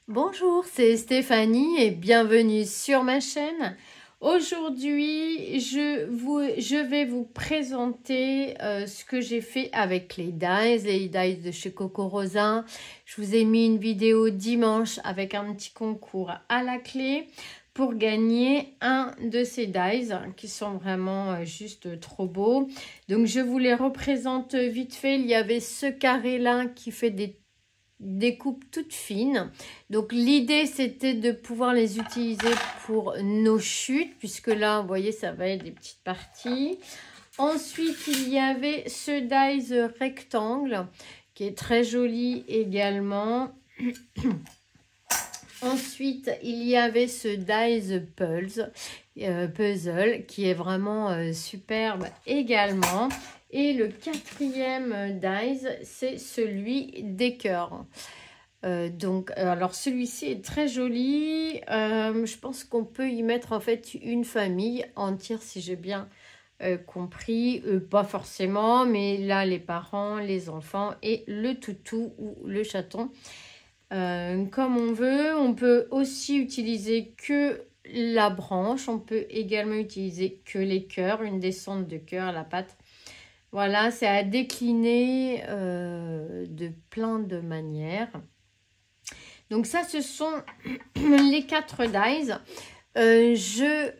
Bonjour, c'est Stéphanie et bienvenue sur ma chaîne. Aujourd'hui, je vais vous présenter ce que j'ai fait avec les dies de chez Coco Rosa. Je vous ai mis une vidéo dimanche avec un petit concours à la clé pour gagner un de ces dies qui sont vraiment juste trop beaux. Donc, je vous les représente vite fait. Il y avait ce carré-là qui fait des coupes toutes fines. Donc l'idée c'était de pouvoir les utiliser pour nos chutes, puisque là vous voyez ça va être des petites parties. Ensuite il y avait ce dies rectangle qui est très joli également. Ensuite il y avait ce dies puzzle qui est vraiment superbe également. Et le quatrième dies, c'est celui des cœurs. Alors celui-ci est très joli. Je pense qu'on peut y mettre en fait une famille entière, si j'ai bien compris. Pas forcément, mais là, les parents, les enfants et le toutou ou le chaton. Comme on veut. On peut aussi utiliser que la branche. On peut également utiliser que les cœurs, une descente de cœur à la pâte. Voilà, c'est à décliner de plein de manières. Donc ça, ce sont les 4 dies. Je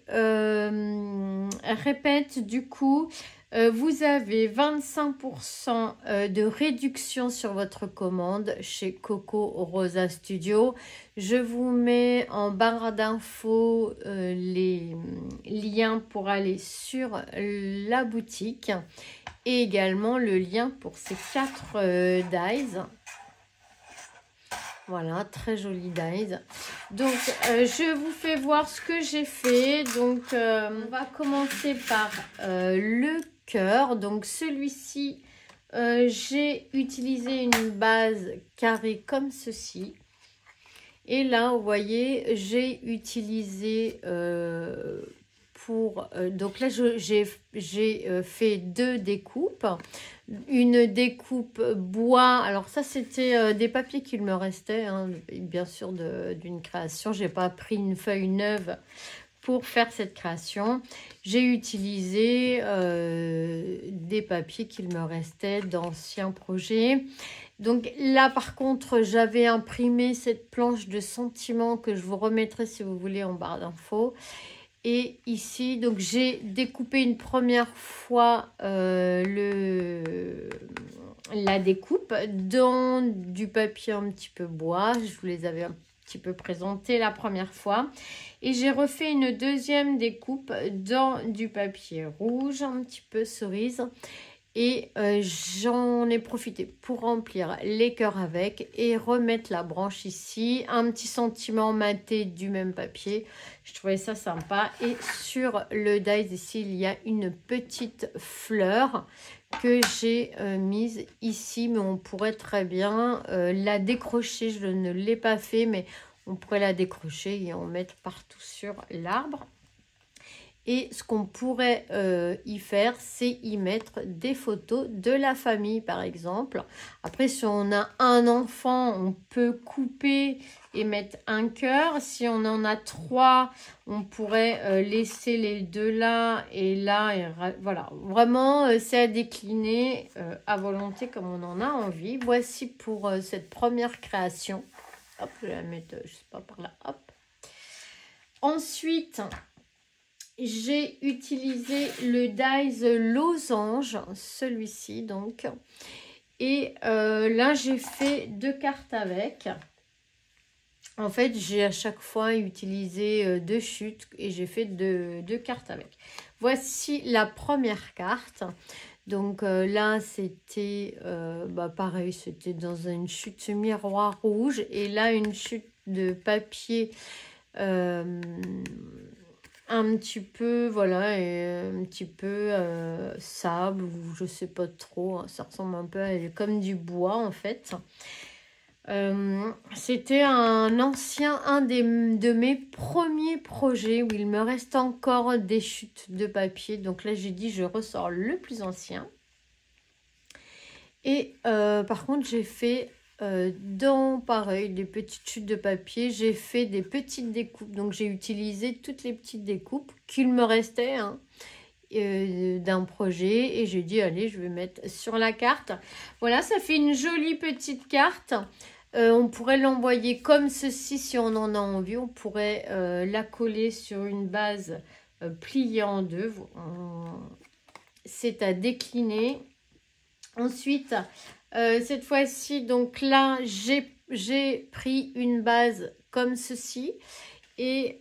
répète du coup, vous avez 25% de réduction sur votre commande chez Coco Rosa Studio. Je vous mets en barre d'infos les liens pour aller sur la boutique et également le lien pour ces 4 dies. Voilà, très joli dies. Donc, je vous fais voir ce que j'ai fait. Donc, on va commencer par le cœur. Donc, celui-ci, j'ai utilisé une base carrée comme ceci. Et là, vous voyez, j'ai utilisé donc là, j'ai fait 2 découpes. Une découpe bois. Alors ça, c'était des papiers qu'il me restait, hein, bien sûr, d'une création. J'ai pas pris une feuille neuve pour faire cette création. J'ai utilisé des papiers qu'il me restait d'anciens projets. Donc là, par contre, j'avais imprimé cette planche de sentiments que je vous remettrai, si vous voulez, en barre d'infos. Et ici, donc j'ai découpé une première fois la découpe dans du papier un petit peu bois. Je vous les avais un petit peu présentés la première fois. Et j'ai refait une deuxième découpe dans du papier rouge, un petit peu cerise. Et j'en ai profité pour remplir les cœurs avec et remettre la branche ici. Un petit sentiment maté du même papier. Je trouvais ça sympa. Et sur le dies ici, il y a une petite fleur que j'ai mise ici. Mais on pourrait très bien la décrocher. Je ne l'ai pas fait, mais on pourrait la décrocher et en mettre partout sur l'arbre. Et ce qu'on pourrait y faire, c'est y mettre des photos de la famille, par exemple. Après, si on a un enfant, on peut couper et mettre un cœur. Si on en a 3, on pourrait laisser les 2 là et là. Et voilà, vraiment, c'est à décliner à volonté comme on en a envie. Voici pour cette première création. Hop, je vais la mettre, je sais pas, par là. Hop. Ensuite, j'ai utilisé le dies losange, celui-ci donc. Et là, j'ai fait 2 cartes avec. En fait, j'ai à chaque fois utilisé 2 chutes et j'ai fait 2 cartes avec. Voici la première carte. Donc là, c'était pareil, c'était dans une chute miroir rouge. Et là, une chute de papier un petit peu, voilà, et un petit peu sable ou je sais pas trop, hein, ça ressemble un peu à comme du bois en fait. C'était un de mes premiers projets où il me reste encore des chutes de papier. Donc là, j'ai dit je ressors le plus ancien. Et par contre, j'ai fait dans, pareil, des petites chutes de papier, j'ai fait des petites découpes. Donc, j'ai utilisé toutes les petites découpes qu'il me restait hein, d'un projet. Et j'ai dit, allez, je vais mettre sur la carte. Voilà, ça fait une jolie petite carte. On pourrait l'envoyer comme ceci si on en a envie. On pourrait la coller sur une base pliée en deux. C'est à décliner. Ensuite, cette fois-ci, donc là, j'ai pris une base comme ceci. Et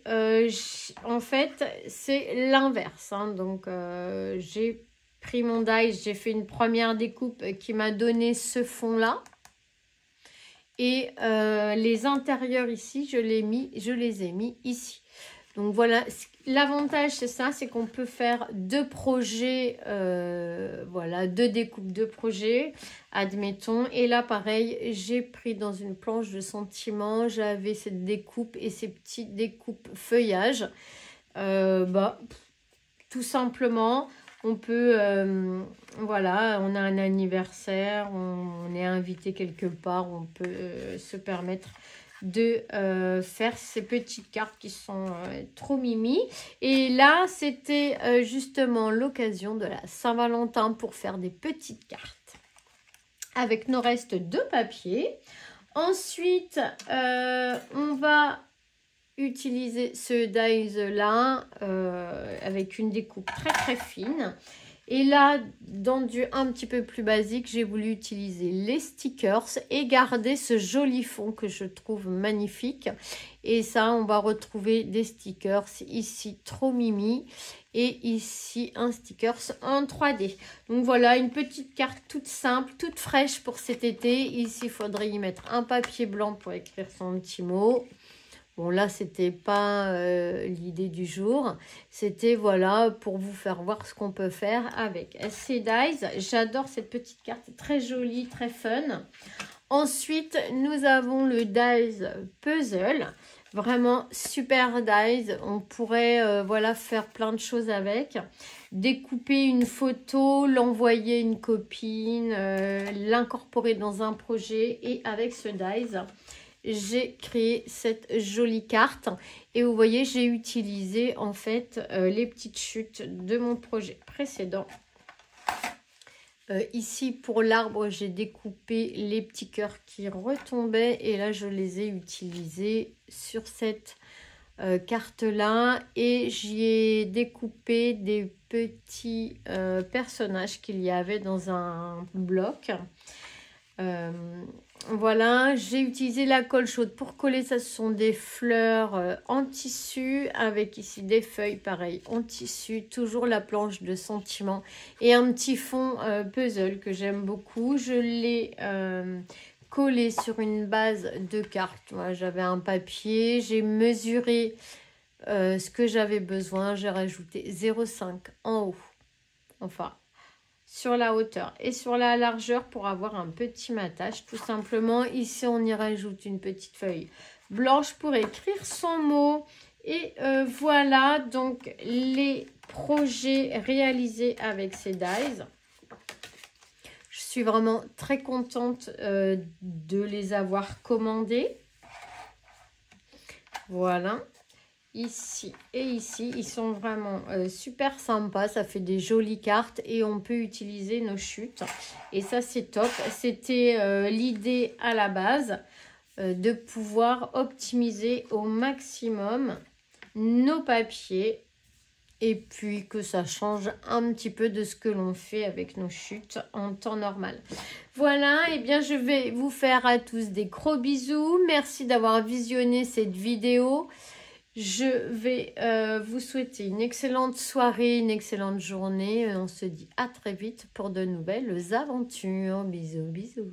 en fait, c'est l'inverse. Hein. Donc, j'ai pris mon die, j'ai fait une première découpe qui m'a donné ce fond-là. Et les intérieurs ici, je les ai mis ici. Donc voilà, l'avantage c'est ça, c'est qu'on peut faire deux projets, voilà, deux découpes de projets, admettons. Et là pareil, j'ai pris dans une planche de sentiment, j'avais cette découpe et ces petites découpes feuillage. Tout simplement, on peut, voilà, on a un anniversaire, on est invité quelque part, on peut se permettre de faire ces petites cartes qui sont trop mimi. Et là, c'était justement l'occasion de la Saint-Valentin pour faire des petites cartes avec nos restes de papier. Ensuite, on va utiliser ce dies là avec une découpe très très fine. Et là, dans du un petit peu plus basique, j'ai voulu utiliser les stickers et garder ce joli fond que je trouve magnifique. Et ça, on va retrouver des stickers ici, trop mimi. Et ici, un stickers en 3D. Donc voilà, une petite carte toute simple, toute fraîche pour cet été. Ici, il faudrait y mettre un papier blanc pour écrire son petit mot. Bon, là, c'était pas l'idée du jour. C'était, voilà, pour vous faire voir ce qu'on peut faire avec ces dies. J'adore cette petite carte, très jolie, très fun. Ensuite, nous avons le dies puzzle. Vraiment super dies. On pourrait, voilà, faire plein de choses avec. Découper une photo, l'envoyer à une copine, l'incorporer dans un projet. Et avec ce dies, j'ai créé cette jolie carte et vous voyez, j'ai utilisé en fait les petites chutes de mon projet précédent. Ici pour l'arbre, j'ai découpé les petits cœurs qui retombaient et là je les ai utilisés sur cette carte là et j'y ai découpé des petits personnages qu'il y avait dans un bloc. Voilà, j'ai utilisé la colle chaude pour coller. Ça, ce sont des fleurs en tissu avec ici des feuilles pareil en tissu, toujours la planche de sentiment et un petit fond puzzle que j'aime beaucoup. Je l'ai collé sur une base de cartes. Voilà, j'avais un papier, j'ai mesuré ce que j'avais besoin, j'ai rajouté 0,5 en haut, enfin sur la hauteur et sur la largeur pour avoir un petit matage tout simplement. Ici on y rajoute une petite feuille blanche pour écrire son mot et voilà donc les projets réalisés avec ces dies. Je suis vraiment très contente de les avoir commandés. Voilà. Ici et ici, ils sont vraiment super sympas, ça fait des jolies cartes et on peut utiliser nos chutes et ça c'est top. C'était l'idée à la base de pouvoir optimiser au maximum nos papiers et puis que ça change un petit peu de ce que l'on fait avec nos chutes en temps normal. Voilà, et bien je vais vous faire à tous des gros bisous. Merci d'avoir visionné cette vidéo. Je vais vous souhaiter une excellente soirée, une excellente journée. On se dit à très vite pour de nouvelles aventures. Bisous, bisous.